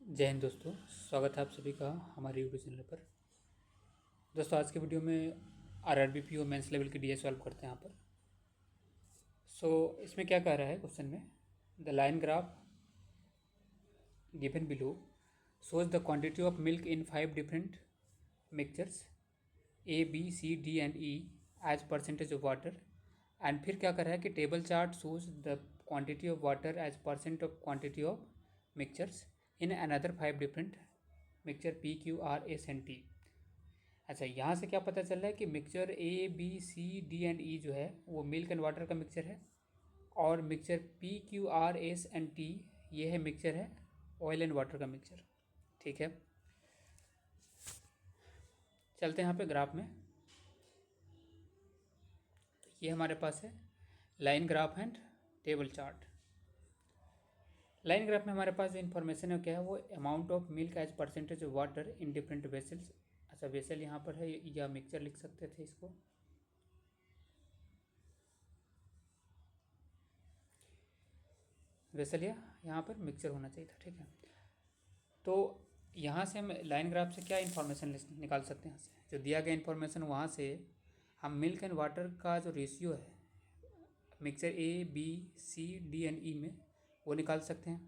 जय हिंद दोस्तों। स्वागत है आप सभी का हमारे यूट्यूब चैनल पर। दोस्तों आज के वीडियो में आरआरबी पीओ मेंस लेवल की डीए सॉल्व करते हैं यहाँ पर। इसमें क्या कह रहा है क्वेश्चन में, the line graph given below shows the quantity of milk in 5 different mixtures A, B, C, D and E as percentage of water। And फिर क्या कर रहा है कि table chart shows the quantity of water as percent of quantity of mixtures in another 5 different mixture P, Q, R, S and T। अच्छा, यहाँ से क्या पता चल रहा है कि mixture A, B, C, D and E जो है वो मिल्क एंड वाटर का मिक्सचर है, और mixture P, Q, R, S and T ये है मिक्सचर है ऑयल एंड वाटर का मिक्सचर। ठीक है, चलते हैं यहाँ पे ग्राफ में। तो ये हमारे पास है line graph and table chart. Line graph में हमारे पास जो इन्फॉर्मेशन है क्या है, वो amount of milk as percentage of water in different vessels. अच्छा, वेसल यहाँ पर है या मिक्सचर लिख सकते थे इसको, वेसल या यहाँ पर मिक्सचर होना चाहिए था। ठीक है, तो यहाँ से हम लाइन ग्राफ से क्या इन्फॉर्मेशन निकाल सकते हैं, यहाँ से जो दिया गया इन्फॉर्मेशन वहाँ से हम मिल्क एंड वाटर का जो रेशियो है mixture A, B, C, D and E में वो निकाल सकते हैं।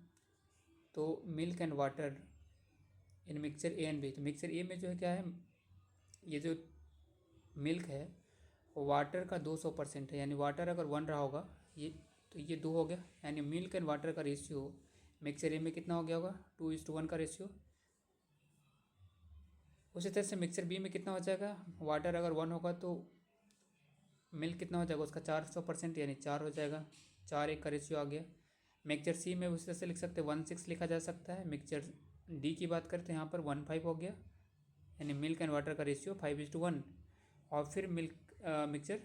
तो milk and water in mixture A and B, तो मिक्सचर A में जो है क्या है, ये जो मिल्क है वो वाटर का 200% है, यानी वाटर अगर 1 रहा होगा ये, तो ये 2 हो गया, यानी मिल्क एंड वाटर का रेशियो मिक्सचर A में कितना हो गया होगा, 2:1 का रेशियो। उसी तरह से मिक्सचर B में कितना हो जाएगा, वाटर अगर 1 होगा तो मिल्क कितना हो जाएगा उसका 400%, यानी 4 हो जाएगा, 4:1 का रेशियो आ गया। मिक्सचर C में उसी तरह से लिख सकते हैं, 1:6 लिखा जा सकता है। मिक्सचर D की बात करते हैं यहाँ पर 1:5 हो गया, यानी मिल्क एंड वाटर का रेशियो 5:1। और फिर मिक्सचर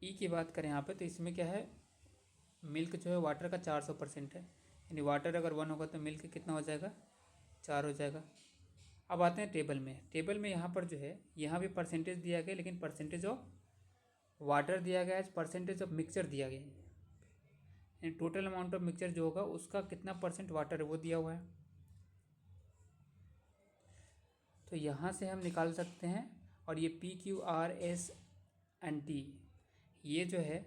E की बात करें यहाँ पे, तो इसमें क्या है, मिल्क जो है वाटर का 400% है, यानी वाटर अगर 1 होगा तो मिल्क कितना हो जाएगा, 4 हो जाएगा। अब आते हैं टेबल में। टेबल में यहाँ पर जो है, यहाँ भी परसेंटेज दिया गया, लेकिन परसेंटेज ऑफ वाटर दिया गया है, परसेंटेज ऑफ मिक्सचर दिया गया है, यानी टोटल अमाउंट ऑफ मिक्सचर जो होगा उसका कितना परसेंट वाटर है वो दिया हुआ है। तो यहाँ से हम निकाल सकते हैं, और ये P, Q, R, S and T ये जो है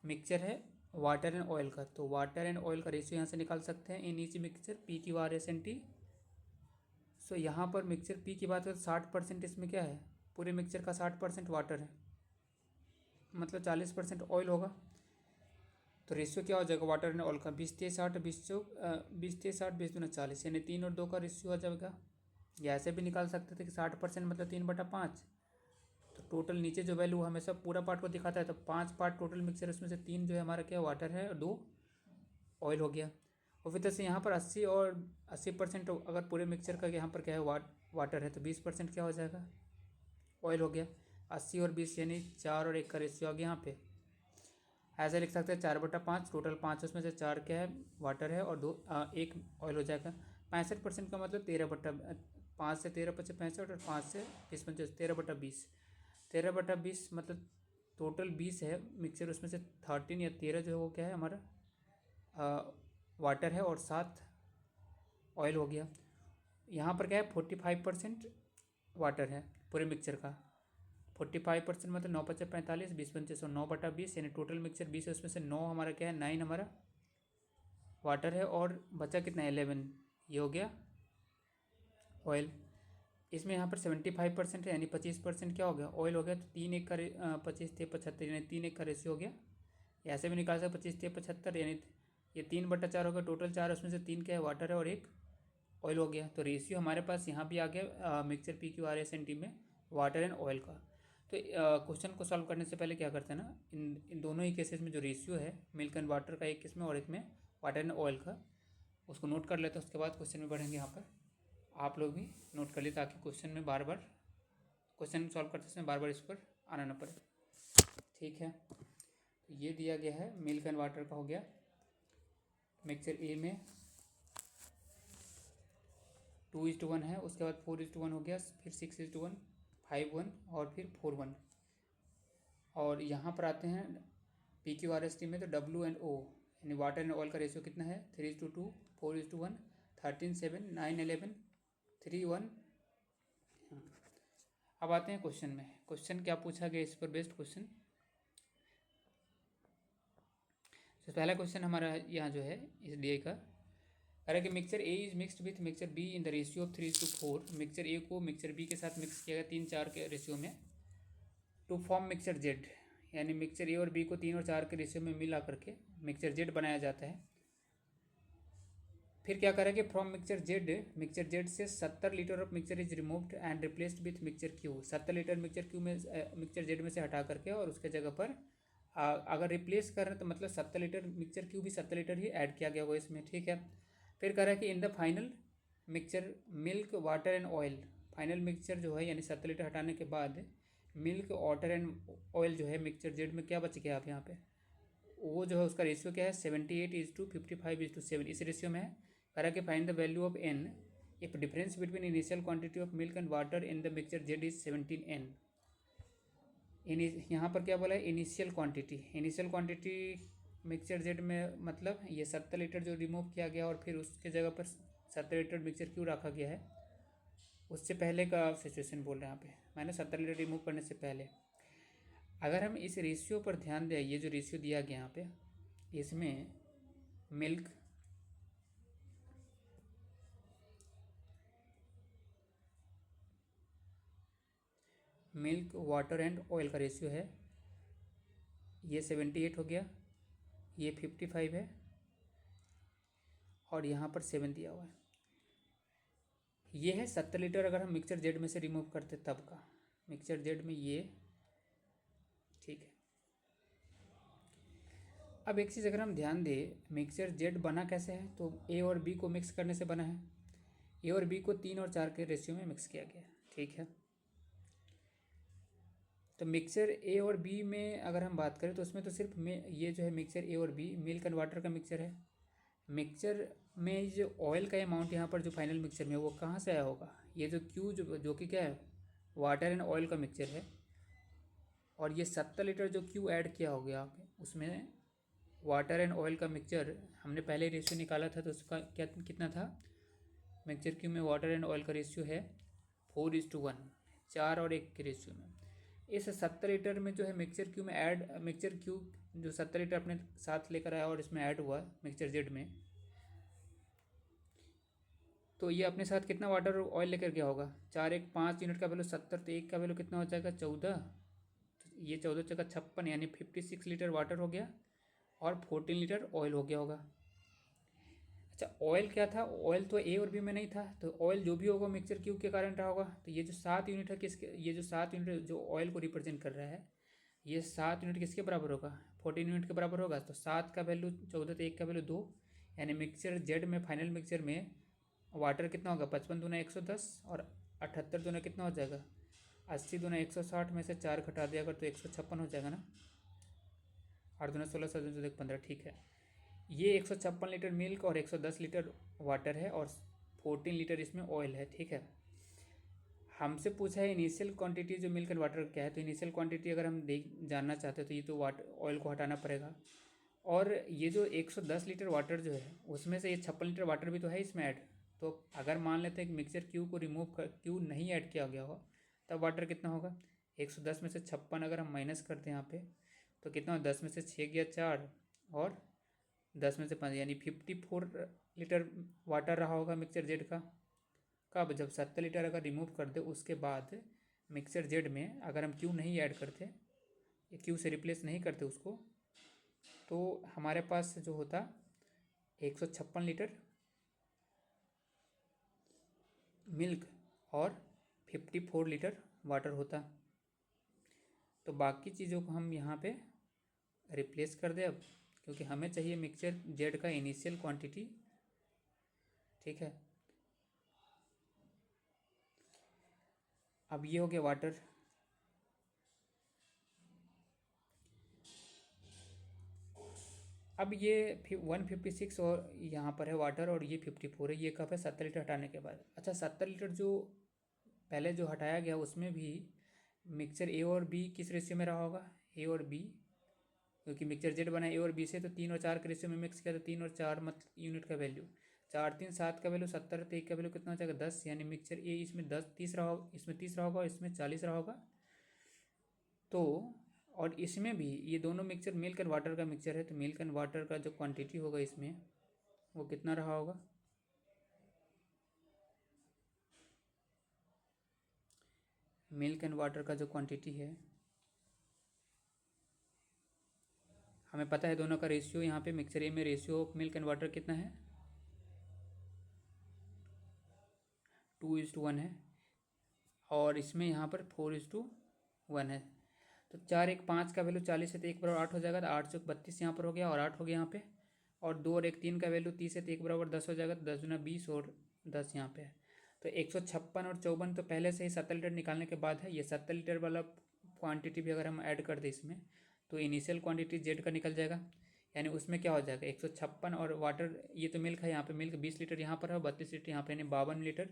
मिक्सचर है वाटर एंड ऑयल का, तो वाटर एंड ऑयल का रेशियो यहाँ से निकाल सकते हैं in each mixture P, Q, R, S and T। सो यहाँ पर मिक्सचर P की बात करें तो 60% इसमें क्या है, पूरे मिक्सचर का 60% वाटर है, मतलब 40% ऑयल होगा। तो रेशियो क्या हो जाएगा वाटर एंड ऑयल का, 20:60, 20:60, 20×2 यानी 3 और 2 का रेशियो हो जाएगा। या ऐसे भी निकाल सकते थे कि 60% मतलब 3/5। तो टोटल नीचे जो वैल्यू हमेशा पूरा पार्ट को दिखाता है, तो 5 पार्ट टोटल मिक्सचर, उसमें से 3 जो है हमारा क्या वाटर है और 2 ऑयल हो गया। और फिर तरह से यहाँ पर 80 और 80% अगर पूरे मिक्सचर का यहाँ पर क्या है वाटर है, तो 20% क्या हो जाएगा, ऑयल हो गया। 80 और 20 यानी 4 और 1 का रेशियो आ गया यहाँ पे। ऐसे लिख सकते हैं 4/5, टोटल 5, उसमें से 4 क्या है वाटर है और 1 ऑयल हो जाएगा। 65% का मतलब 13/5 से 13×5 = 65, और 5 से 20 13/20, 13/20 मतलब टोटल 20 है मिक्सचर, उसमें से 13 या 13 जो है वो क्या है हमारा वाटर है और 7 ऑयल हो गया। यहाँ पर क्या है 45% वाटर है पूरे मिक्सचर का, 45% मतलब 9×5 = 45, 20×5 = 9/20, यानी टोटल मिक्सचर 20 है, उसमें से 9 हमारा क्या है, 9 हमारा वाटर है, और बचा कितना 11, ये हो गया ऑयल। इसमें यहाँ पर 75% है, यानी 25% क्या हो गया, ऑयल हो गया। तो 3:1 का 25:75, यानी 3:1 का रेशियो हो गया। ऐसे भी निकाल सकते 25:75, यानी ये 3/4 हो गया, टोटल 4, उसमें से 3 क्या है वाटर है और 1 ऑयल हो गया। तो रेशियो हमारे पास यहाँ भी आ गया mixture P, Q, R, S and T में वाटर एंड ऑयल का। तो क्वेश्चन को सॉल्व करने से पहले क्या करते हैं ना, इन दोनों ही केसेस में जो रेशियो है मिल्क एंड वाटर का एक केस में और एक में वाटर एंड ऑयल का, उसको नोट कर लेते हैं। उसके बाद क्वेश्चन में बढ़ेंगे। यहाँ पर आप लोग भी नोट कर लिए ताकि क्वेश्चन में बार बार क्वेश्चन सॉल्व करते समय बार बार इस पर आना ना पड़े। ठीक है, तो ये दिया गया है मिल्क एंड वाटर का हो गया। मिक्सचर ए में 2:1 है, उसके बाद 4:1 हो गया, फिर 6:1, 5:1 और फिर 4:1। और यहाँ पर आते हैं P, Q, R, S, T में, तो W एंड O यानी वाटर एंड ऑयल का रेशियो कितना है 3:2, 4:1, 13, 7, 9, 11, 3:1। अब आते हैं क्वेश्चन में। क्वेश्चन क्या पूछा गया इस पर बेस्ड क्वेश्चन। तो पहला क्वेश्चन हमारा यहाँ जो है इस डी का कह रहा है कि mixture A is mixed with mixture B in the ratio of 3:4। Mixture A को मिक्सचर बी के साथ मिक्स किया गया 3:4 के रेशियो में टू फॉर्म मिक्सचर जेड। यानी मिक्सचर ए और बी को 3 और 4 के रेशियो में मिला करके मिक्सचर जेड बनाया जाता है। फिर क्या करें कि फ्रॉम मिक्सचर जेड से 70 litre of mixture is removed and replaced with mixture Q. 70 litre mixture Q में मिक्सचर जेड में से हटा करके और उसके जगह पर अगर रिप्लेस कर रहे हैं तो मतलब 70 लीटर मिक्सचर क्यू भी 70 लीटर ही ऐड किया गया होगा इसमें, ठीक है। फिर कह रहा है कि in the final mixture milk water and oil. Final mixture जो है यानी 70 लीटर हटाने के बाद मिल्क वाटर एंड ऑयल जो है मिक्सचर जेड में क्या बच गया आप यहाँ पे, वो जो है उसका रेशियो क्या है 78:55:7 इस रेशियो में है। कह रहा है कि find the value of N if difference between initial quantity of milk and water in the mixture Z is 17 n। यहाँ पर क्या बोला है इनिशियल क्वांटिटी मिक्सचर जेड में मतलब ये 70 लीटर जो रिमूव किया गया और फिर उसके जगह पर 70 लीटर मिक्सचर क्यों रखा गया है, उससे पहले का सिचुएशन बोल रहे हैं यहाँ पे, मैंने 70 लीटर रिमूव करने से पहले। अगर हम इस रेशियो पर ध्यान दें, ये जो रेशियो दिया गया यहाँ पे इसमें मिल्क वाटर एंड ऑयल का रेशियो है, ये 78 हो गया, ये 55 है और यहाँ पर 7 दिया हुआ है। ये है 70 लीटर अगर हम मिक्सचर जेड में से रिमूव करते तब का मिक्सचर जेड में ये, ठीक है। अब एक चीज़ अगर हम ध्यान दें मिक्सचर जेड बना कैसे है, तो ए और बी को मिक्स करने से बना है। ए और बी को 3 और 4 के रेशियो में मिक्स किया गया, ठीक है। तो मिक्सचर ए और बी में अगर हम बात करें तो उसमें तो सिर्फ ये जो है मिक्सचर ए और बी मिल्क एंड वाटर का मिक्सचर है। मिक्सचर में जो ऑयल का अमाउंट यहाँ पर जो फाइनल मिक्सचर में वो कहाँ से आया होगा, ये जो क्यू जो कि क्या है वाटर एंड ऑयल का मिक्सचर है, और ये 70 लीटर जो क्यू ऐड किया हो गया उसमें वाटर एंड ऑयल का मिक्सचर हमने पहले रेशियो निकाला था तो उसका क्या कितना था, मिक्सचर क्यू में वाटर एंड ऑयल का रेशियो है 4:1, 4 और 1 के रेशियो में। इस 70 लीटर में जो है मिक्सचर क्यू जो 70 लीटर अपने साथ लेकर आया और इसमें ऐड हुआ मिक्सचर जेड में, तो ये अपने साथ कितना वाटर और ऑयल लेकर गया होगा, 4 1 5 यूनिट का वैल्यू 70, तो 1 का वैल्यू कितना हो जाएगा 14, तो ये 14 चौका 56 यानी 56 लीटर वाटर हो गया और 14 लीटर ऑयल हो गया होगा। अच्छा ऑयल क्या था, ऑयल तो ए और बी में नहीं था, तो ऑयल जो भी होगा मिक्सचर क्यू के कारण रहा होगा। तो ये जो 7 यूनिट है किसके, ये जो 7 यूनिट जो ऑयल को रिप्रेजेंट कर रहा है ये 7 यूनिट किसके बराबर होगा 14 यूनिट के बराबर होगा। तो 7 का वैल्यू 14, तो 1 का वैल्यू 2, यानी मिक्सचर जेड में फाइनल मिक्सचर में वाटर कितना होगा 55 दूना 110 और 78 दूना कितना हो जाएगा 80 दूना 160 में से 4 घटा दिया अगर तो 156 हो जाएगा ना, 8 दूना 16 7 दूना 15, ठीक है। ये 156 लीटर मिल्क और 110 लीटर वाटर है और 14 लीटर इसमें ऑयल है, ठीक है। हमसे पूछा है इनिशियल क्वांटिटी जो मिल्क एंड वाटर क्या है, तो इनिशियल क्वांटिटी अगर हम जानना चाहते हैं तो ये तो वाटर ऑयल को हटाना पड़ेगा, और ये जो 110 लीटर वाटर जो है उसमें से ये 56 लीटर वाटर भी तो है इसमें ऐड। तो अगर मान लेते हैं कि मिक्सचर क्यू को क्यू नहीं ऐड किया गया हो तब वाटर कितना होगा 110 में से 56 अगर हम माइनस करते हैं यहाँ पे तो कितना हो 10 में से 6 गया 4 और 10 में से 5 यानी 54 लीटर वाटर रहा होगा मिक्सचर जेड का। कब, जब 70 लीटर अगर रिमूव कर दे उसके बाद मिक्सचर जेड में अगर हम क्यू नहीं ऐड करते या क्यू से रिप्लेस नहीं करते उसको, तो हमारे पास जो होता 156 लीटर मिल्क और 54 लीटर वाटर होता। तो बाकी चीज़ों को हम यहाँ पे रिप्लेस कर दें अब, क्योंकि हमें चाहिए मिक्सचर जेड का इनिशियल क्वांटिटी, ठीक है। अब ये हो गया वाटर, अब ये 156 और यहाँ पर है वाटर और ये 54 है, ये कब है 70 लीटर हटाने के बाद। अच्छा 70 लीटर जो पहले जो हटाया गया उसमें भी मिक्सचर ए और बी किस रेशियो में रहा होगा, ए और बी क्योंकि मिक्सचर जेड बना ए और बी से, तो 3 और 4 के रेशियो में मिक्स किया, तो 3 और 4 मतलब यूनिट का वैल्यू 4 3 7 का वैल्यू 70, तो 1 का वैल्यू कितना हो जाएगा 10, यानी मिक्सचर ए इसमें 10 30 रहा होगा, इसमें 30 रहा होगा, इसमें 40 रहा होगा। तो और इसमें भी ये दोनों मिक्सचर मिल्क एंड वाटर का मिक्सचर है, तो मिल्क एंड वाटर का जो क्वांटिटी होगा इसमें वो कितना रहा होगा, मिल्क एंड वाटर का जो क्वांटिटी है, हमें पता है दोनों का रेशियो, यहाँ पे मिक्सचर ए में ratio of milk and water कितना है 2:1 है, और इसमें यहाँ पर 4:1 है। तो 4 1 5 का वैल्यू 40 है, तो 1 बराबर 8 हो जाएगा, तो 8 से 32 यहाँ पर हो गया, और 8 हो गया यहाँ पे, और 2 और 1 3 का वैल्यू 30 है, तो 1 बराबर 10 हो जाएगा, तो 10 दूना 20 और 10 यहाँ पे है। तो 156 और 54 तो पहले से ही 70 लीटर निकालने के बाद है। ये 70 लीटर वाला क्वांटिटी भी अगर हम ऐड कर दें इसमें, तो इनिशियल क्वांटिटी जेड का निकल जाएगा, यानी उसमें क्या हो जाएगा 156, और वाटर ये तो मिल्क है, यहाँ पे मिल्क 20 लीटर यहाँ पर है, 32 लीटर यहाँ पे, यानी 52 लीटर,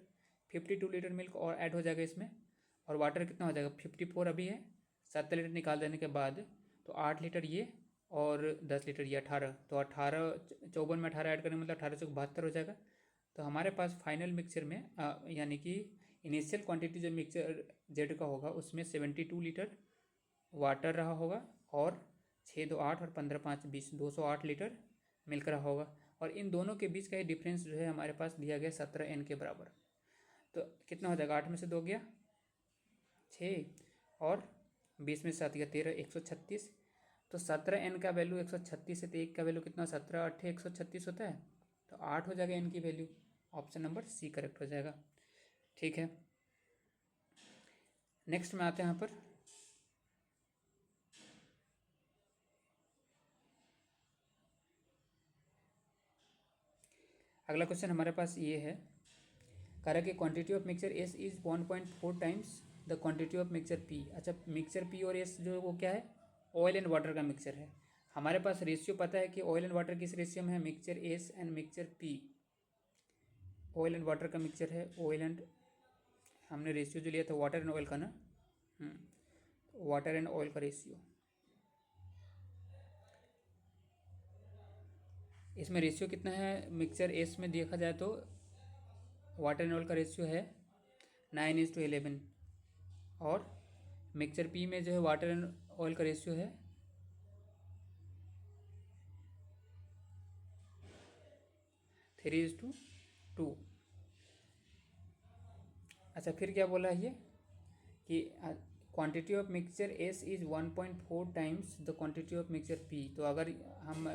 52 लीटर मिल्क और ऐड हो जाएगा इसमें। और वाटर कितना हो जाएगा 54 अभी है, 70 लीटर निकाल देने के बाद, तो 8 लीटर ये और 10 लीटर ये 18, तो 18 54 में 18 ऐड करेंगे मतलब 18 से 72 हो जाएगा। तो हमारे पास फाइनल मिक्सचर में यानी कि इनिशियल क्वांटिटी जो मिक्सचर जेड का होगा उसमें 72 लीटर वाटर रहा होगा, और 6 2 8 और 15 5 20 208 लीटर मिल्क रहा होगा। और इन दोनों के बीच का ये डिफरेंस जो है हमारे पास दिया गया 17 N के बराबर। तो कितना हो जाएगा, 8 में से 2 गया 6, और 20 में से 7 गया 13, 136। तो 17N का वैल्यू 136 है, तो 1 का वैल्यू कितना 17 8 136 होता है, तो 8 हो जाएगा N की वैल्यू। ऑप्शन नंबर सी करेक्ट हो जाएगा। ठीक है, नेक्स्ट में आते हैं यहाँ पर। अगला क्वेश्चन हमारे पास ये है, कह रहा है कि quantity of mixture S is 1.4 times the quantity of mixture P. अच्छा, मिक्सचर पी और एस जो वो क्या है, ऑयल एंड वाटर का मिक्सचर है। हमारे पास रेशियो पता है कि ऑयल एंड वाटर किस रेशियो में है, mixture S and mixture P. Oil and water का मिक्सचर है, ऑयल एंड, हमने रेशियो जो लिया था वाटर एंड ऑयल का ना, वाटर एंड ऑयल का रेशियो, इसमें रेशियो कितना है, मिक्सचर एस में देखा जाए तो वाटर एंड ऑयल का रेशियो है 9:11, और मिक्सचर पी में जो है वाटर एंड ऑयल का रेशियो है 3:2। अच्छा, फिर क्या बोला है ये कि quantity of mixture S is 1.4 times the quantity of mixture P. तो अगर हम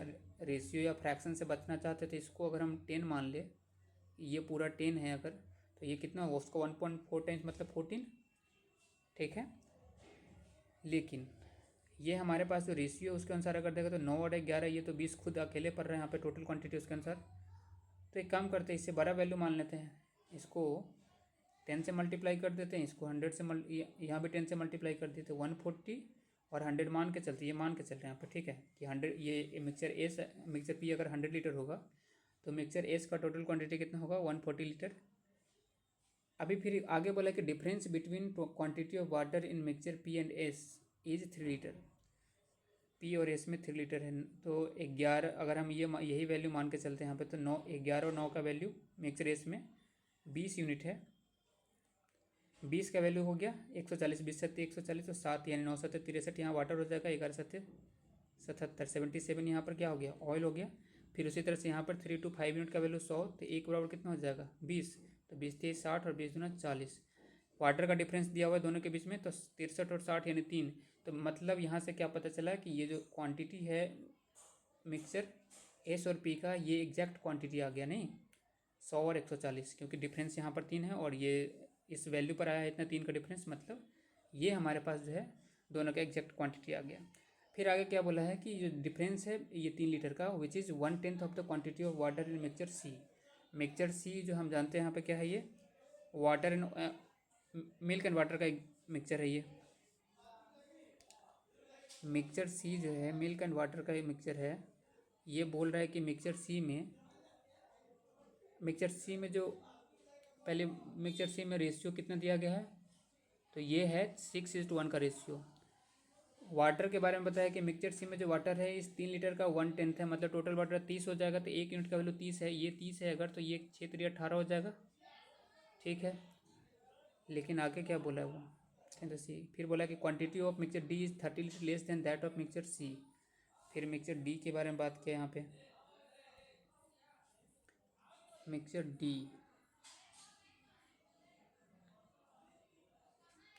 रेशियो या फ्रैक्शन से बचना चाहते तो इसको अगर हम 10 मान ले, ये पूरा 10 है अगर, तो ये कितना होगा उसको 1.4 टाइम्स मतलब 14। ठीक है, लेकिन ये हमारे पास जो रेशियो उसके अनुसार अगर देखा तो 9 और 11, ये तो 20 खुद अकेले पड़ रहे हैं यहाँ पे टोटल क्वांटिटी उसके अनुसार। तो एक काम करते हैं, इससे बड़ा वैल्यू मान लेते हैं, इसको 10 से मल्टीप्लाई कर देते हैं, इसको 100 से यहाँ भी 10 से मल्टीप्लाई कर देते हैं, 140 और 100 मान के चलते, ये मान के चल रहे हैं यहाँ पर। ठीक है कि 100, ये मिक्सचर एस मिक्सचर पी अगर 100 लीटर होगा तो मिक्सचर एस का टोटल क्वांटिटी कितना होगा 140 लीटर। अभी फिर आगे बोला कि difference between quantity of water in mixture P and S is 3 litre. P और एस में 3 लीटर है, तो 11 अगर हम ये यही वैल्यू मान के चलते हैं यहाँ पे, तो 9 11 और 9 का वैल्यू मिक्सचर एस में 20 यूनिट है, 20 का वैल्यू हो गया 140, 20 सत्ते 140 तो 7, यानी 9 सत्ते 63, यहाँ वाटर हो जाएगा 11 सत्ते 77, 77 यहाँ पर क्या हो गया ऑयल हो गया। फिर उसी तरह से यहाँ पर 3 to 5 यूनिट का वैल्यू 100, तो एक बराबर कितना हो जाएगा 20, तो 20 3 60 और 20 दूना 40। वाटर का डिफरेंस दिया हुआ है दोनों के बीच में, तो 63 और 60 यानी 3। तो मतलब यहाँ से क्या पता चला कि ये जो क्वांटिटी है मिक्सचर एस और पी का, ये एग्जैक्ट क्वांटिटी आ गया, नहीं 100 और 140, क्योंकि डिफरेंस यहाँ पर 3 है और ये इस वैल्यू पर आया है इतना 3 का डिफरेंस, मतलब ये हमारे पास जो है दोनों का एग्जैक्ट क्वांटिटी आ गया। फिर आगे क्या बोला है कि जो डिफरेंस है ये 3 लीटर का, which is 1/10 of the quantity of water in mixture C. Mixture C जो हम जानते हैं यहाँ पे क्या है, ये water and milk and water का एक मिक्सचर है। ये मिक्सचर सी जो है मिल्क एंड वाटर का एक मिक्सचर है। ये बोल रहा है कि मिक्सचर सी में जो पहले मिक्सचर सी में रेशियो कितना दिया गया है, तो ये है 6:1 का रेशियो। वाटर के बारे में बताया कि मिक्सचर सी में जो वाटर है इस 3 लीटर का 1/10 है, मतलब टोटल वाटर 30 हो जाएगा, तो 1 यूनिट का वैल्यू 30 है, ये 30 है अगर, तो ये 6×3 = 18 हो जाएगा। ठीक है, लेकिन आगे क्या बोला है वो, तो सी फिर बोला कि quantity of mixture D is 30 litre less than that of mixture C. फिर मिक्सचर डी के बारे में बात किया यहाँ पे। मिक्सचर डी,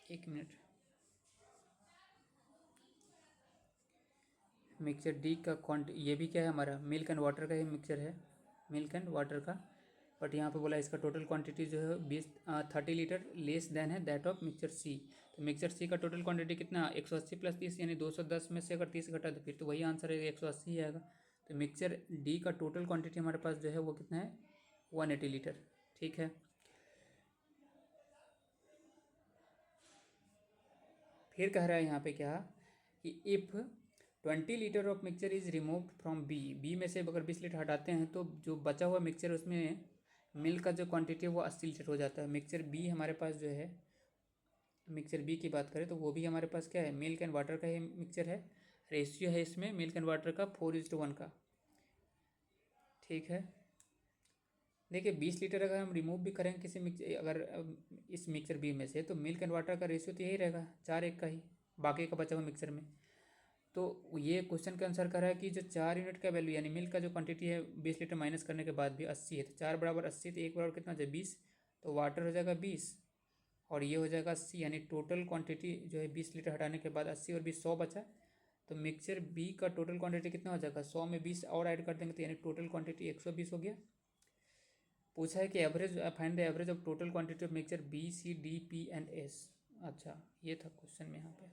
एक मिनट, मिक्सचर डी का ये भी क्या है हमारा, मिल्क एंड वाटर का ही मिक्सचर है, मिल्क एंड वाटर का। बट यहाँ पे बोला इसका टोटल क्वांटिटी जो है 30 लीटर लेस देन है दैट ऑफ मिक्सचर सी। तो मिक्सचर सी का टोटल क्वांटिटी कितना, 180 + 30 यानी 210 में से अगर 30 घटा तो फिर तो वही आंसर है, 180 ही आएगा। तो मिक्सचर डी का टोटल क्वांटिटी हमारे पास जो है वो कितना है, 180 लीटर। ठीक है, फिर कह रहा है यहाँ पे क्या कि if 20 litre of mixture is removed from B में से अगर 20 लीटर हटाते हैं तो जो बचा हुआ मिक्सचर उसमें मिल्क का जो क्वांटिटी है वो 80 लीटर हो जाता है। मिक्सचर बी हमारे पास जो है, मिक्सचर बी की बात करें तो वो भी हमारे पास क्या है, मिल्क एंड वाटर का ही मिक्सचर है। रेशियो है इसमें मिल्क एंड वाटर का 4:1 का। ठीक है, देखिए 20 लीटर अगर हम रिमूव भी करें किसी मिक्सचर, अगर इस मिक्सचर बी में से, तो मिल्क एंड वाटर का रेशियो तो यही रहेगा 4:1 का ही, बाकी का बचा हुआ मिक्सचर में। तो ये क्वेश्चन के आंसर कर रहा है कि जो 4 यूनिट का वैल्यू यानी मिल्क का जो क्वांटिटी है 20 लीटर माइनस करने के बाद भी 80 है, तो 4 = 80, तो 1 = कितना हो जाए 20, तो वाटर हो जाएगा 20 और ये हो जाएगा 80, यानी टोटल क्वांटिटी जो है 20 लीटर हटाने के बाद 80 और 20 100 बचा। तो मिक्सचर बी का टोटल क्वांटिटी कितना हो जाएगा, 100 में 20 और ऐड कर देंगे तो यानी टोटल क्वांटिटी 120 हो गया। पूछा है कि average, find the average of total quantity of mixture B C D P and S. अच्छा, ये था क्वेश्चन में यहाँ पे,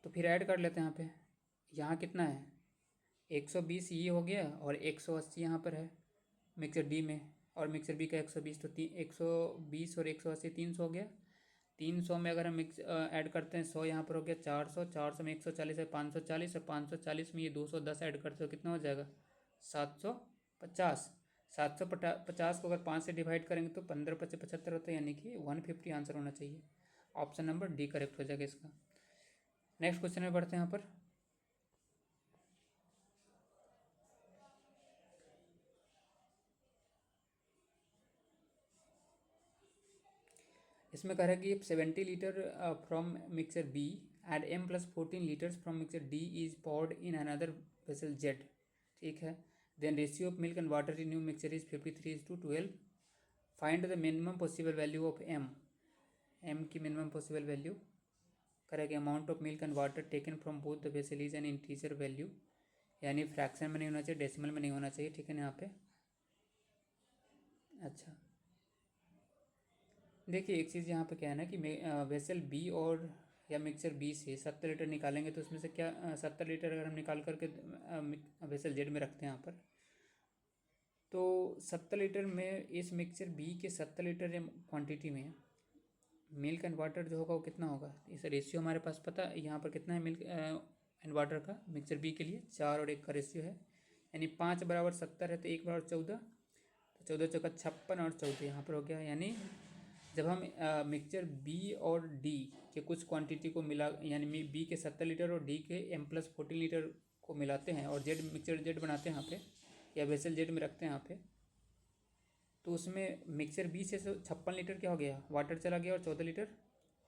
तो फिर ऐड कर लेते हैं यहाँ पे। यहाँ कितना है, 120 ये हो गया और 180 यहाँ पर है मिक्सचर डी में, और मिक्सचर बी का 120, तो 120 और 180 300 हो गया। 300 में अगर हम मिक्स ऐड करते हैं 100 यहाँ पर हो गया 400, 400 में 140 है 540, और 540 में ये 210 ऐड करते हो कितना हो जाएगा 750। 750 को अगर 5 से डिवाइड करेंगे तो 15×5 = 75 होता है, यानी कि 150 आंसर होना चाहिए। ऑप्शन नंबर डी करेक्ट हो जाएगा इसका। नेक्स्ट क्वेश्चन में बढ़ते हैं यहाँ पर। इसमें कह रहा है कि 70 litre from mixer B and m+14 litres from mixer D is poured in another vessel Z. ठीक है, then ratio of milk and water in new mixture is 53:12। Find the minimum possible value of M की minimum possible value. करेगा amount of milk and water taken from both the vessel is an integer value, यानी fraction में नहीं होना चाहिए, decimal में नहीं होना चाहिए। ठीक है ना यहाँ पे। अच्छा, देखिए एक चीज़ यहाँ पे क्या है ना कि वेसल बी और या मिक्सचर बी से 70 लीटर निकालेंगे तो उसमें से क्या 70 लीटर अगर हम निकाल करके वेसल जेड में रखते हैं यहाँ पर, तो 70 लीटर में इस मिक्सचर बी के 70 लीटर क्वांटिटी में मिल्क एंड वाटर जो होगा वो कितना होगा। इस रेशियो हमारे पास पता यहाँ पर कितना है मिल्क एंड वाटर का, मिक्सचर बी के लिए 4 और 1 का रेशियो है, यानी 5 = 70 है तो 1 = 14, तो 14 चौका 56 और 14 यहाँ पर हो गया। यानी जब हम मिक्सचर बी और डी के कुछ क्वांटिटी को मिला, यानी बी के 70 लीटर और डी के m+14 लीटर को मिलाते हैं और जेड मिक्सचर जेड बनाते हैं यहाँ पे, या वेसल जेड में रखते हैं यहाँ पे, तो उसमें मिक्सचर बी से 56 लीटर क्या हो गया, वाटर चला गया, और 14 लीटर,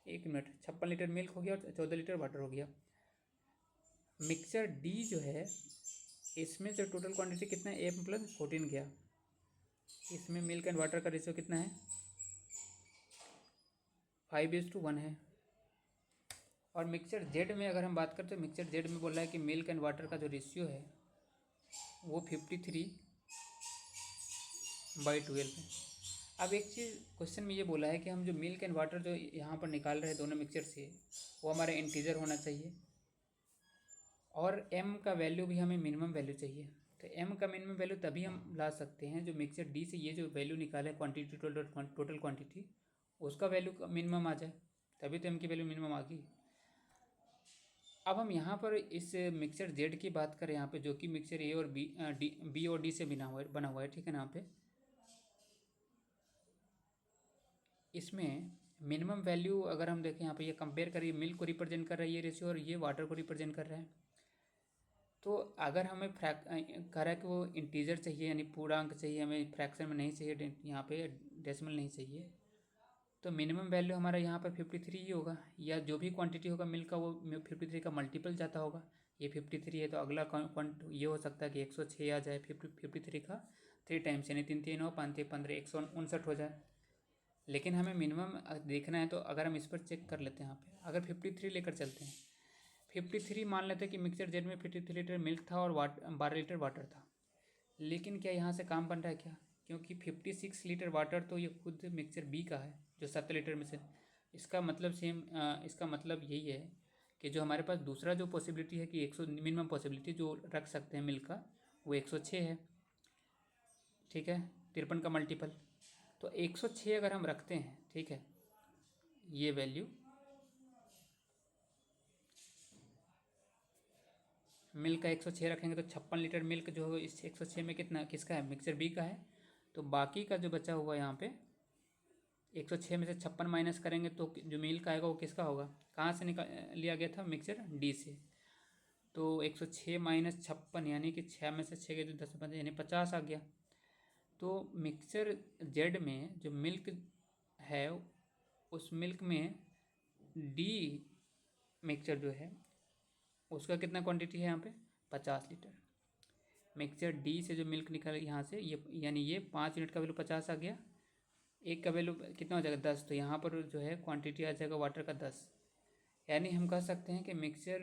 1 मिनट, 56 लीटर मिल्क हो गया और 14 लीटर वाटर हो गया। मिक्सचर डी जो है इसमें से टोटल क्वांटिटी कितना है, m+14 गया, इसमें मिल्क एंड वाटर का रेशियो कितना है 5:1 है। और मिक्सचर जेड में अगर हम बात करते हैं, मिक्सचर जेड में बोल रहा है कि मिल्क एंड वाटर का जो रेशियो है वो 53/12 है। अब एक चीज़ क्वेश्चन में ये बोला है कि हम जो मिल्क एंड वाटर जो यहाँ पर निकाल रहे हैं दोनों मिक्सचर से, वो हमारा इंटीजर होना चाहिए, और m का वैल्यू भी हमें मिनिमम वैल्यू चाहिए। तो m का मिनिमम वैल्यू तभी हम ला सकते हैं जो मिक्सचर डी से ये जो वैल्यू निकाला है क्वांटिटी, टोटल क्वांटिटी, उसका वैल्यू मिनिमम आ जाए, तभी तो m की वैल्यू मिनिमम आ गई। अब हम यहाँ पर इस मिक्सचर जेड की बात करें यहाँ पे, जो कि मिक्सचर ए और बी और डी से बना हुआ है। ठीक है ना, यहाँ पे इसमें मिनिमम वैल्यू अगर हम देखें यहाँ पे, ये कंपेयर करिए, मिल्क को रिप्रेजेंट कर रहा है ये रेशियो और ये वाटर को रिप्रेजेंट कर रहा है। तो अगर हमें कह रहा है कि वो इंटीजर चाहिए यानी पूर्णांक चाहिए, हमें फ्रैक्शन में नहीं चाहिए, यहाँ पे डेसिमल नहीं चाहिए, तो मिनिमम वैल्यू हमारा यहाँ पर 53 ही होगा, या जो भी क्वांटिटी होगा मिल्क का वो 53 का मल्टीपल जाता होगा। ये 53 है तो अगला ये हो सकता है कि 106 आ जाए, 53 का 3 टाइम्स यानी 3 3 9 5 15 159 हो जाए। लेकिन हमें मिनिमम देखना है, तो अगर हम इस पर चेक कर लेते हैं, यहाँ पे अगर 53 लेकर चलते हैं, 53 मान लेते हैं कि मिक्सचर जेड में 53 लीटर मिल्क था और 12 लीटर वाटर था। लेकिन क्या यहाँ से काम बन रहा है क्या? क्योंकि 56 लीटर वाटर तो ये खुद मिक्सचर बी का है जो 70 लीटर में से। इसका मतलब इसका मतलब यही है कि जो हमारे पास दूसरा जो पॉसिबिलिटी है कि 100 मिनिमम पॉसिबिलिटी जो रख सकते हैं मिल्क का, वो 106 है। ठीक है, 53 का मल्टीपल, तो 106 अगर हम रखते हैं, ठीक है, ये वैल्यू मिल्क का 106 रखेंगे तो 56 लीटर मिल्क जो है इस 106 में कितना किसका है? मिक्सचर बी का है। तो बाकी का जो बचा हुआ यहाँ पे 106 में से 56 माइनस करेंगे तो जो मिल्क आएगा वो किसका होगा? कहाँ से निकाल लिया गया था? मिक्सचर डी से। तो 106 माइनस 56 यानी कि 6 में से 6 के जो 10 15 यानी 50 आ गया। तो मिक्सचर जेड में जो मिल्क है उस मिल्क में डी मिक्सचर जो है उसका कितना क्वांटिटी है यहाँ पे? 50 लीटर। मिक्सचर डी से जो मिल्क निकल यहाँ से ये यानी ये 5 यूनिट का वैल्यू 50 आ गया, एक का वैल्यू कितना हो जाएगा? 10। तो यहाँ पर जो है क्वांटिटी आ जाएगा वाटर का 10। यानी हम कह सकते हैं कि मिक्सचर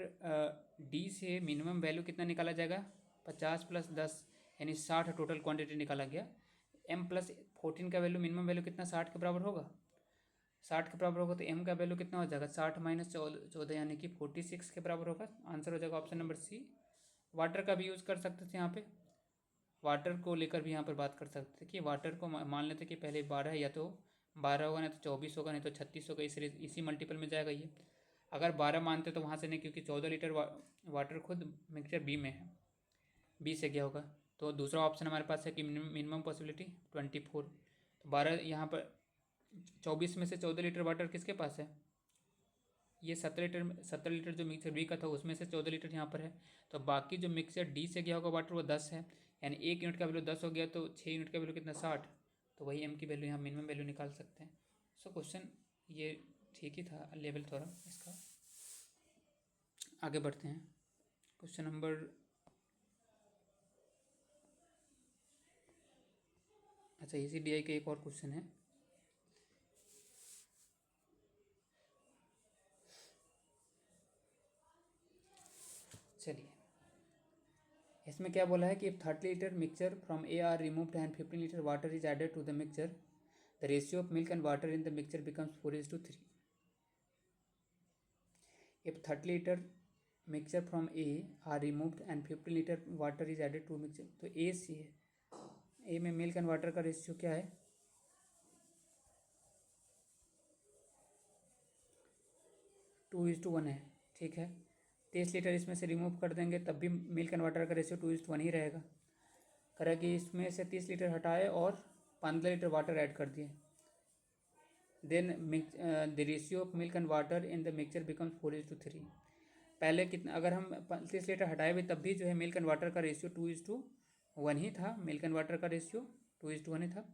डी से मिनिमम वैल्यू कितना निकाला जाएगा? 50 प्लस 10 यानी 60 टोटल क्वांटिटी निकाला गया। m प्लस 14 का वैल्यू मिनिमम वैल्यू कितना 60 के बराबर होगा? 60 के बराबर होगा तो m का वैल्यू कितना हो जाएगा? 60 माइनस 14 यानी कि 46 के बराबर होगा। आंसर हो जाएगा ऑप्शन नंबर सी। वाटर का भी यूज़ कर सकते थे यहाँ पे, वाटर को लेकर भी यहाँ पर बात कर सकते थे कि वाटर को मान लेते कि पहले 12 है, या तो 12 होगा नहीं तो 24 होगा नहीं तो 36 होगा, इसी मल्टीपल में जाएगा ये। अगर 12 मानते तो वहाँ से नहीं, क्योंकि 14 लीटर वाटर खुद मिक्सचर बी में है, बी से गया होगा। तो दूसरा ऑप्शन हमारे पास है कि मिनिमम पॉसिबिलिटी 24। तो 12 यहाँ पर 24 में से 14 लीटर वाटर किसके पास है? ये 70 लीटर जो मिक्सचर बी का था उसमें से 14 लीटर यहाँ पर है। तो बाकी जो मिक्सचर डी से गया होगा वाटर वो 10 है, यानी 1 यूनिट का वैल्यू 10 हो गया, तो 6 यूनिट का वैल्यू कितना? 60। तो वही एम की वैल्यू यहाँ मिनिमम वैल्यू निकाल सकते हैं। सो क्वेश्चन ये ठीक ही था, लेवल थोड़ा इसका। आगे बढ़ते हैं। क्वेश्चन नंबर, अच्छा ECDI का एक और क्वेश्चन है। चलिए, इसमें क्या बोला है कि 30 litre mixture from A are removed and 15 litre water is added to the mixture, the ratio of milk and water in the mixture becomes 4:3। If 30 litre mixture from A are removed and 15 litre water is added to mixture, तो ए सी है, A में milk and water का ratio क्या है? 2:1 है। ठीक है, 30 लीटर इसमें से रिमूव कर देंगे तब भी मिल्क एंड वाटर का रेशियो 2:1 ही रहेगा। करें कि इसमें से 30 लीटर हटाए और 15 लीटर वाटर ऐड कर दिए, then the ratio of milk and water in the mixture becomes 4:3। पहले कितना, अगर हम 30 लीटर हटाए भी तब भी जो है मिल्क एंड वाटर का रेशियो 2:1 ही था, मिल्क एंड वाटर का रेशियो 2:1 ही था।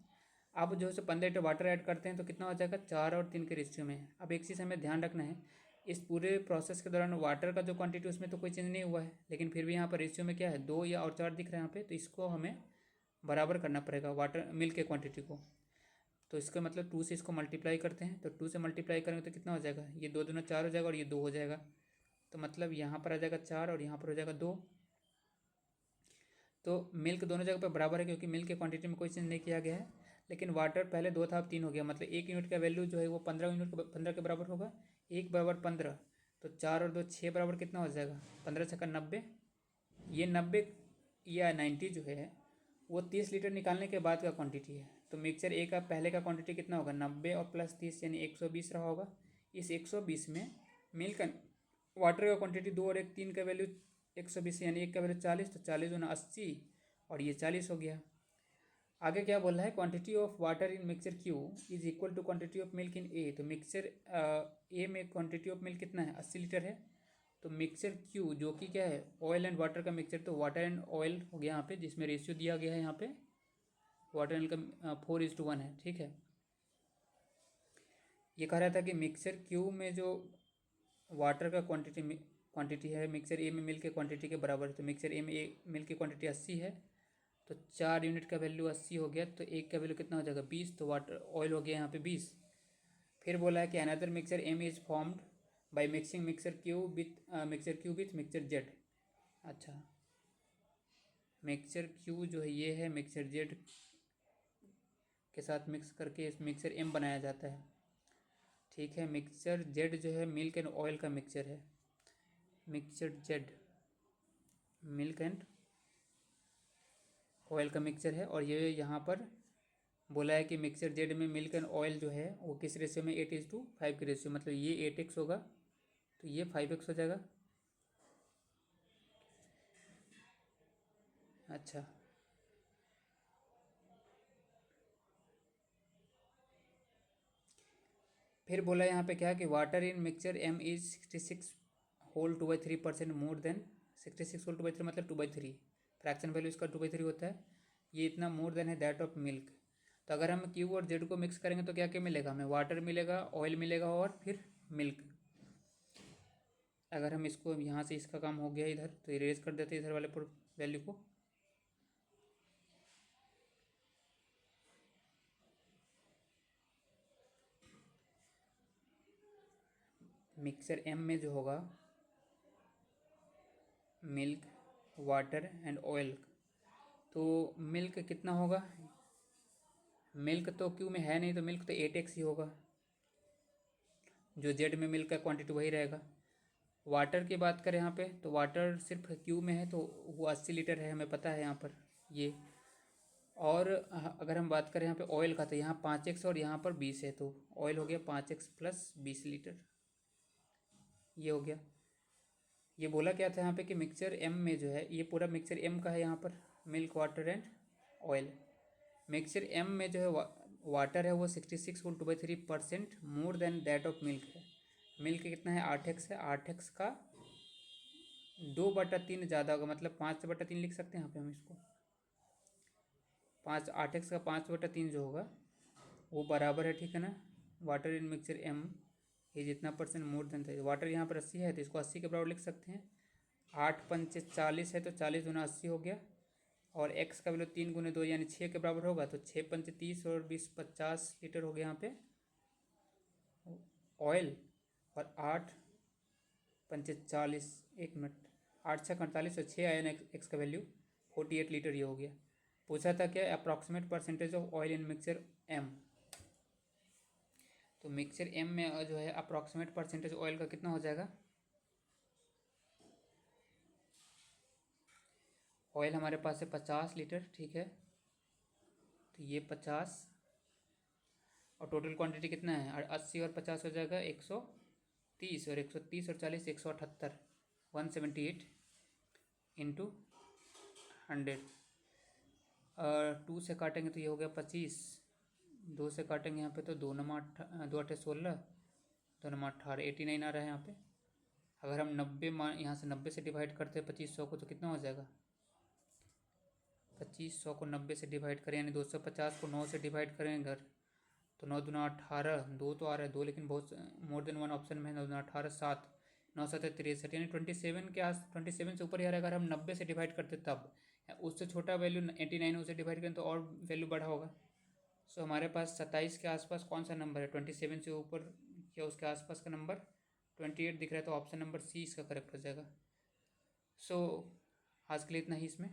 अब जो है 15 लीटर वाटर ऐड करते हैं तो कितना हो जाएगा? 4 और 3 के रेशियो में। अब एक चीज़ हमें ध्यान रखना है, इस पूरे प्रोसेस के दौरान वाटर का जो क्वांटिटी उसमें तो कोई चेंज नहीं हुआ है, लेकिन फिर भी यहाँ पर रेशियो में क्या है? 2 या और 4 दिख रहा है यहाँ पे, तो इसको हमें बराबर करना पड़ेगा वाटर मिल्क के क्वांटिटी को। तो इसका मतलब 2 से इसको मल्टीप्लाई करते हैं, तो 2 से मल्टीप्लाई करेंगे तो कितना हो जाएगा? ये 2 दूना 4 हो जाएगा और ये 2 हो जाएगा, तो मतलब यहाँ पर आ जाएगा 4 और यहाँ पर हो जाएगा 2। तो मिल्क दोनों जगह पर बराबर है क्योंकि मिल्क के क्वांटिटी में कोई चेंज नहीं किया गया है, लेकिन वाटर पहले 2 था अब 3 हो गया, मतलब 1 यूनिट का वैल्यू जो है वो 15 के बराबर होगा। 1 बराबर 15, तो 4 और 2 6 बराबर कितना हो जाएगा? 15 छक्का 90। ये 90 या 90 जो है वो 30 लीटर निकालने के बाद का क्वांटिटी है। तो मिक्सचर ए का पहले का क्वांटिटी कितना होगा? 90 और प्लस 30 यानी 120 रहा होगा। इस 120 में मिल्क एंड वाटर का क्वांटिटी 2 और 1 3 का वैल्यू 120 यानी 1 का वैल्यू 40, तो 40 दूना 80 और ये 40 हो गया। आगे क्या बोल रहा है, quantity of water in mixture Q is equal to quantity of milk in A. तो मिक्सचर ए में क्वांटिटी ऑफ मिल्क कितना है, 80 लीटर है। तो मिक्सचर क्यू जो कि क्या है, ऑयल एंड वाटर का मिक्सचर, तो वाटर एंड ऑयल हो गया यहाँ पे, जिसमें रेशियो दिया गया है यहाँ पे वाटर एंड का 4:1 है, ठीक है। ये कह रहा था कि मिक्सचर क्यू में जो वाटर का क्वांटिटी है मिक्सचर ए में मिल्क के क्वांटिटी के बराबर है। तो मिक्सचर ए में मिल्क की क्वांटिटी 80 है, तो 4 यूनिट का वैल्यू 80 हो गया, तो एक का वैल्यू कितना हो जाएगा, 20। तो वाटर ऑयल हो गया यहाँ पे 20। फिर बोला है कि another mixture M is formed by mixing mixture Q with mixture Z. अच्छा, मिक्सचर क्यू जो है ये है, मिक्सचर जेड के साथ मिक्स करके इस मिक्सचर एम बनाया जाता है, ठीक है। मिक्सचर जेड जो है मिल्क एंड ऑयल का मिक्सचर है, mixture Z milk and oil का मिक्सचर है। और ये यहाँ पर बोला है कि मिक्सचर जेड में मिल्क एंड ऑयल जो है वो किस रेशियो में, 8:5 की रेशियो, मतलब ये 8x होगा तो ये 5x हो जाएगा। अच्छा, फिर बोला यहाँ पे क्या कि water in mixture M is 66 whole 2/3% more than 66 whole 2/3 मतलब 2/3, फ्रैक्शन वैल्यू इसका 2/3 होता है। ये इतना मोर देन है दैट ऑफ मिल्क। तो अगर हम क्यू और जेड को मिक्स करेंगे तो क्या क्या मिलेगा हमें, वाटर मिलेगा, ऑयल मिलेगा और फिर मिल्क। अगर हम इसको यहाँ से, इसका काम हो गया इधर, तो इरेज कर देते इधर वाले पर वैल्यू को। मिक्सचर एम में जो होगा मिल्क, वाटर एंड ऑयल, तो मिल्क कितना होगा, मिल्क तो क्यू में है नहीं, तो मिल्क तो 8x ही होगा, जो जेड में मिल्क का क्वांटिटी वही रहेगा। वाटर की बात करें यहाँ पे, तो वाटर सिर्फ क्यू में है तो वो 80 लीटर है, हमें पता है यहाँ पर ये। और अगर हम बात करें यहाँ पे ऑयल का, तो यहाँ 5x और यहाँ पर 20 है, तो ऑयल हो गया 5x प्लस 20 लीटर, ये हो गया। ये बोला क्या था यहाँ पे कि मिक्सचर एम में जो है, ये पूरा मिक्सचर एम का है यहाँ पर, milk, water and oil. Mixture M में जो है वाटर है वो 66 whole 2/3% more than that of milk है। मिल्क कितना है, 8x है, 8x का 2/3 ज़्यादा होगा, मतलब 5/3 लिख सकते हैं यहाँ पे हम इसको। 8x का 5/3 जो होगा वो बराबर है, ठीक है ना, वाटर इन मिक्सचर एम ये जितना परसेंट मोर देन था। वाटर यहाँ पर 80 है तो इसको 80 के बराबर लिख सकते हैं। 8×5 = 40 है, तो 40 × 80 हो गया। और x का वैल्यू 3×2 यानी 6 के बराबर होगा, तो 6×5 = 30 और 20 = 50 लीटर हो गया यहाँ पे ऑयल। और 8×5 = 40, 1 मिनट, 8×6 = 48 और 6 आया ना x का वैल्यू 48 लीटर, ये हो गया। पूछा था क्या, approximate percentage of oil in mixture M. तो मिक्सचर एम में जो है अप्रॉक्सीमेट परसेंटेज ऑयल का कितना हो जाएगा, ऑयल हमारे पास है 50 लीटर, ठीक है। तो ये 50 और टोटल क्वांटिटी कितना है, 80 और 50 हो जाएगा 130, और 130 और 40 178, 178 इंटू 100। और 2 से काटेंगे तो ये हो गया 25, 2 से काटेंगे यहाँ पे तो 2×8 = 16, 2×8 = 89 आ रहा है यहाँ पे। अगर हम 90 यहाँ से 90 से डिवाइड करते हैं 2500 को, तो कितना हो जाएगा, 2500 को 90 से डिवाइड करें यानी 250 को 9 से डिवाइड करें इधर, तो 9×2 = 18, 2 तो आ रहा है 2, लेकिन बहुत मोर देन 1 ऑप्शन में है। 9×2 = 18, 7, 9×7 = 63 यानी 27 के 27 से ऊपर ही आ रहा है। अगर हम 90 से डिवाइड करते तब, उससे छोटा वैल्यू 89 उसे डिवाइड करें तो और वैल्यू बढ़ा होगा। सो हमारे पास 27 के आसपास कौन सा नंबर है, 27 से ऊपर या उसके आसपास का नंबर 28 दिख रहा है, तो ऑप्शन नंबर सी इसका करेक्ट हो जाएगा। सो आज के लिए इतना ही इसमें।